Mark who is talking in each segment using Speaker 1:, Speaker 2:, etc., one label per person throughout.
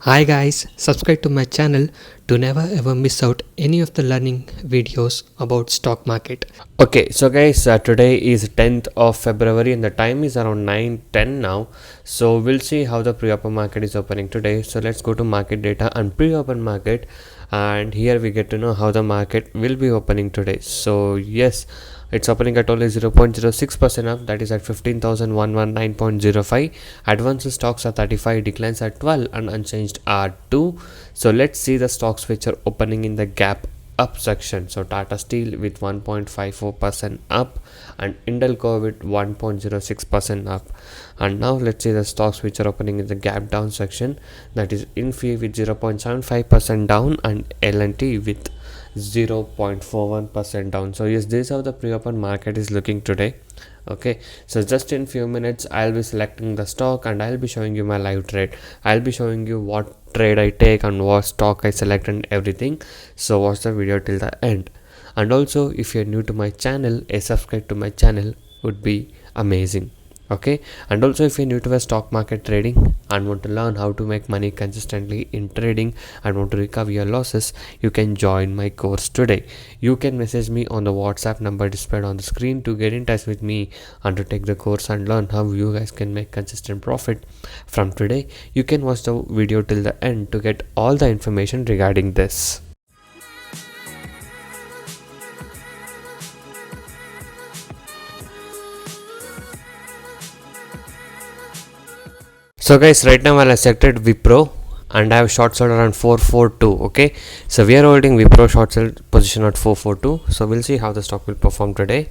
Speaker 1: Hi guys, subscribe to my channel to never ever miss out any of the learning videos about stock market.
Speaker 2: Okay, so guys, today is 10th of February and the time is around 9:10 now. So we'll see how the pre-open market is opening today. So let's go to market data and pre-open market, and here we get to know how the market will be opening today. So yes, it's opening at only 0.06% up, that is at 15,119.05. Advanced stocks are 35, declines are 12, and unchanged are 2. So let's see the stocks which are opening in the gap up section. So Tata Steel with 1.54% up and Indelco with 1.06% up. And now let's see the stocks which are opening in the gap down section, that is Infi with 0.75% down and L&T with 0.41% down. So yes, this is how the pre-open market is looking today. Okay, so just in few minutes I'll be selecting the stock and I'll be showing you my live trade. I'll be showing you what trade I take and what stock I select and everything. So watch the video till the end. And also, if you're new to my channel, a subscribe to my channel would be amazing. Okay, and also if you're new to the stock market trading and want to learn how to make money consistently in trading and want to recover your losses, you can join my course today. You can message me on the WhatsApp number displayed on the screen to get in touch with me and to take the course and learn how you guys can make consistent profit from today. You can watch the video till the end to get all the information regarding this. So guys, right now I selected Wipro and I have short sold around 442. Okay, so we are holding Wipro short sell position at 442. So we'll see how the stock will perform today.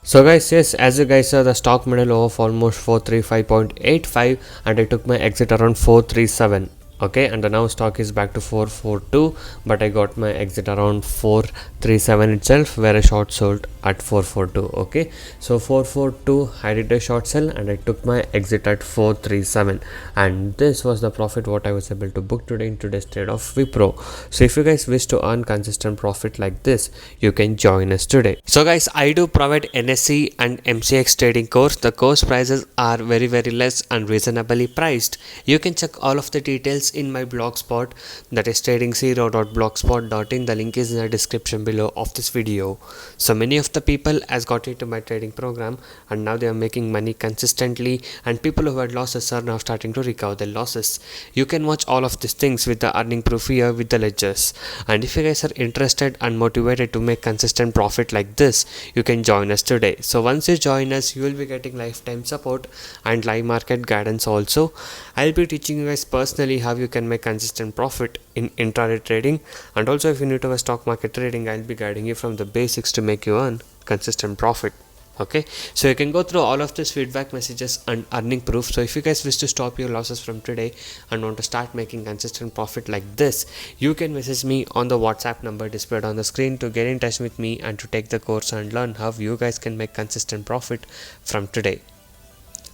Speaker 2: So guys, yes, as you guys saw, the stock made a low of almost 435.85 and I took my exit around 437. Okay, and the now stock is back to 442, but I got my exit around 437 itself, where I short sold at 442. Okay, so 442 I did a short sell and I took my exit at 437, and this was the profit what I was able to book today in today's trade of Wipro. So if you guys wish to earn consistent profit like this, you can join us today. So guys, I do provide NSE and MCX trading course. The course prices are very less and reasonably priced. You can check all of the details in my blogspot, that is trading0.blogspot.in. The link is in the description below of this video. So many of the people has got into my trading program and now they are making money consistently, and people who had losses are now starting to recover their losses. You can watch all of these things with the earning proof here with the ledgers. And if you guys are interested and motivated to make consistent profit like this, you can join us today. So once you join us, you will be getting lifetime support and live market guidance also. I'll be teaching you guys personally how you can make consistent profit in intraday trading, and also if you're new to a stock market trading, I'll be guiding you from the basics to make you earn consistent profit. Okay, so you can go through all of these feedback messages and earning proof. So if you guys wish to stop your losses from today and want to start making consistent profit like this, you can message me on the WhatsApp number displayed on the screen to get in touch with me and to take the course and learn how you guys can make consistent profit from today.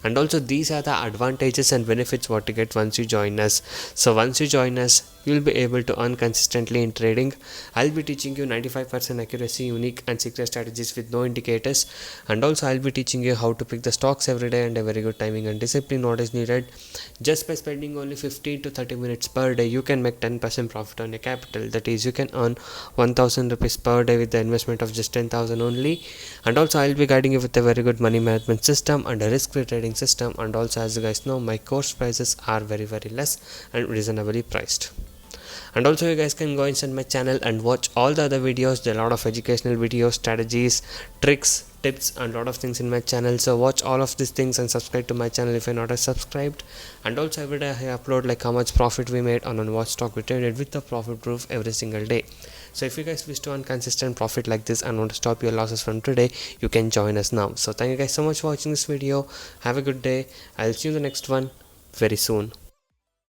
Speaker 2: And also these are the advantages and benefits what you get once you join us. So once you join us, you will be able to earn consistently in trading. I'll be teaching you 95% accuracy, unique and secret strategies with no indicators, and also I'll be teaching you how to pick the stocks every day, and a very good timing and discipline what is needed. Just by spending only 15 to 30 minutes per day, you can make 10% profit on your capital. That is, you can earn 1000 rupees per day with the investment of just 10,000 only. And also I'll be guiding you with a very good money management system and a risk-free trading system. And also, as you guys know, my course prices are very less and reasonably priced. And also you guys can go inside my channel and watch all the other videos. There are a lot of educational videos, strategies, tricks, tips and a lot of things in my channel. So watch all of these things and subscribe to my channel if you're not subscribed. And also every day I upload like how much profit we made on what stock we traded with the profit proof every single day. So if you guys wish to earn consistent profit like this and want to stop your losses from today, you can join us now. So thank you guys so much for watching this video. Have a good day. I'll see you in the next one very soon.